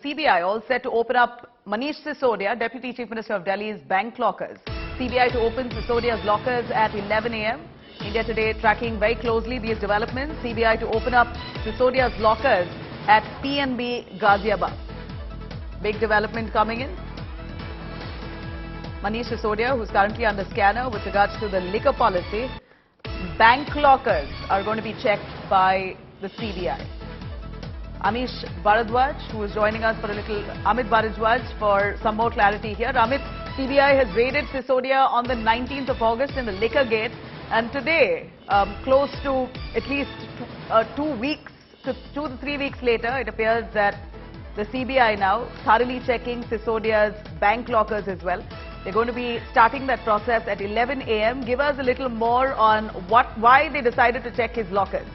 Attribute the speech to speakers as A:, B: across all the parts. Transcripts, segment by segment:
A: CBI all set to open up Manish Sisodia, Deputy Chief Minister of Delhi's bank lockers. CBI to open Sisodia's lockers at 11 a.m. India Today tracking very closely these developments. CBI to open up Sisodia's lockers at PNB Ghaziabad. Big development coming in. Manish Sisodia, who's currently under scanner with regards to the liquor policy. Bank lockers are going to be checked by the CBI. Amish Bharadwaj, who is joining us for a little, Amit Bharadwaj, for some more clarity here. Amit, CBI has raided Sisodia on the 19th of August in the Liquorgate, and today, close to at least 2 to 3 weeks later, it appears that the CBI now thoroughly checking Sisodia's bank lockers as well. They're going to be starting that process at 11 a.m. Give us a little more on why they decided to check his lockers.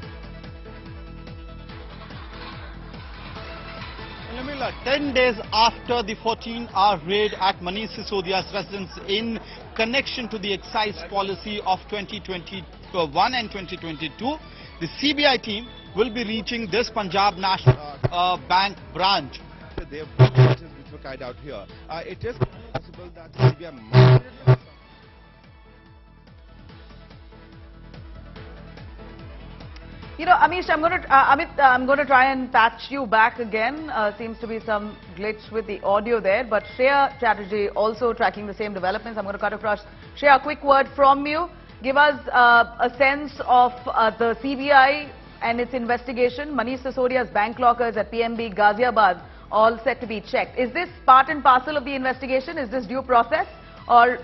B: 10 days after the 14-hour raid at Manish Sisodia's residence in connection to the excise policy of 2021 and 2022, the CBI team will be reaching this Punjab National Bank branch.
C: There were searches which were carried out here. It is possible that CBI might...
A: You know, Amish, Amit, I'm going to try and patch you back again. Seems to be some glitch with the audio there. But Shreya Chatterjee also tracking the same developments. I'm going to cut across. Shreya, a quick word from you. Give us a sense of the CBI and its investigation. Manish Sisodia's bank lockers at PNB Ghaziabad all set to be checked. Is this part and parcel of the investigation? Is this due process or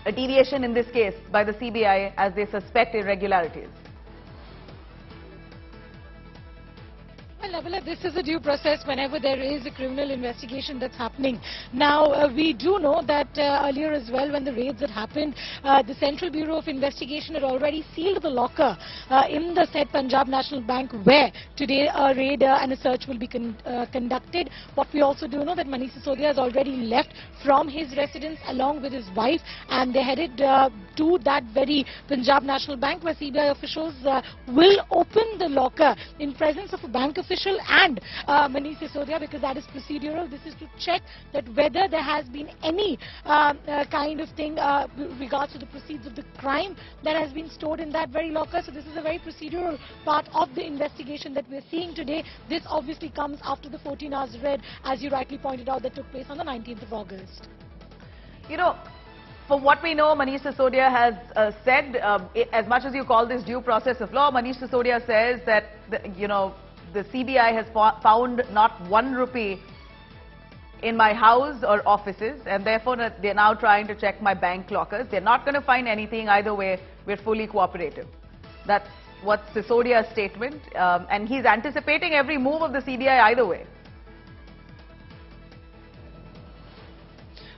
A: a deviation in this case by the CBI as they suspect irregularities?
D: Well, Nabila, this is a due process whenever there is a criminal investigation that's happening. Now, we do know that earlier as well, when the raids had happened, the Central Bureau of Investigation had already sealed the locker in the said Punjab National Bank, where today a raid and a search will be conducted. What we also do know that Manish Sisodia has already left from his residence along with his wife, and they headed to that very Punjab National Bank, where CBI officials will open the locker in presence of a bank official and Manish Sisodia, because that is procedural. This is to check that whether there has been any kind of thing with regards to the proceeds of the crime that has been stored in that very locker. So this is a very procedural part of the investigation that we're seeing today. This obviously comes after the 14 hours raid, as you rightly pointed out, that took place on the 19th of August.
A: You know, from what we know, Manish Sisodia has said, as much as you call this due process of law, Manish Sisodia says that, the CBI has found not 1 rupee in my house or offices, and therefore they're now trying to check my bank lockers. They're not going to find anything either way. We're fully cooperative. That's what Sisodia's statement, and he's anticipating every move of the CBI either way.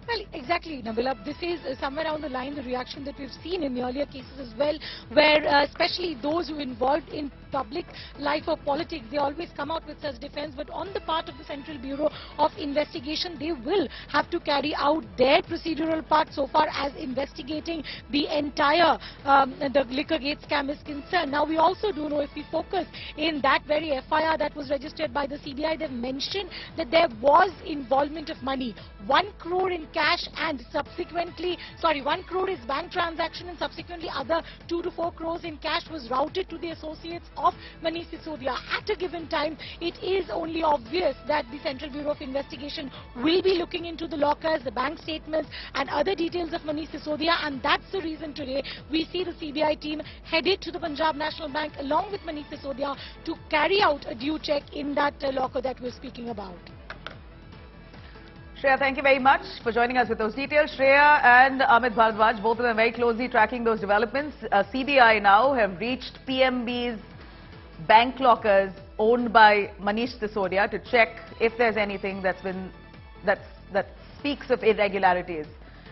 D: Well, exactly, Nabila. This is somewhere down the line the reaction that we've seen in the earlier cases as well, where especially those who are involved in public life or politics, they always come out with such defense. But on the part of the Central Bureau of Investigation, they will have to carry out their procedural part so far as investigating the entire the Liquorgate scam is concerned. Now, we also do know, if we focus in that very FIR that was registered by the CBI, they've mentioned that there was involvement of money, 1 crore in cash, and subsequently, 1 crore is bank transaction, and subsequently other 2 to 4 crores in cash was routed to the associates of Manish Sisodia. At a given time, it is only obvious that the Central Bureau of Investigation will be looking into the lockers, the bank statements and other details of Manish Sisodia, and that's the reason today we see the CBI team headed to the Punjab National Bank along with Manish Sisodia to carry out a due check in that locker that we're speaking about.
A: Shreya, thank you very much for joining us with those details. Shreya and Amit Bharadwaj, both of them very closely tracking those developments. CBI now have reached PNB's bank lockers owned by Manish Sisodia to check if there's anything that speaks of irregularities.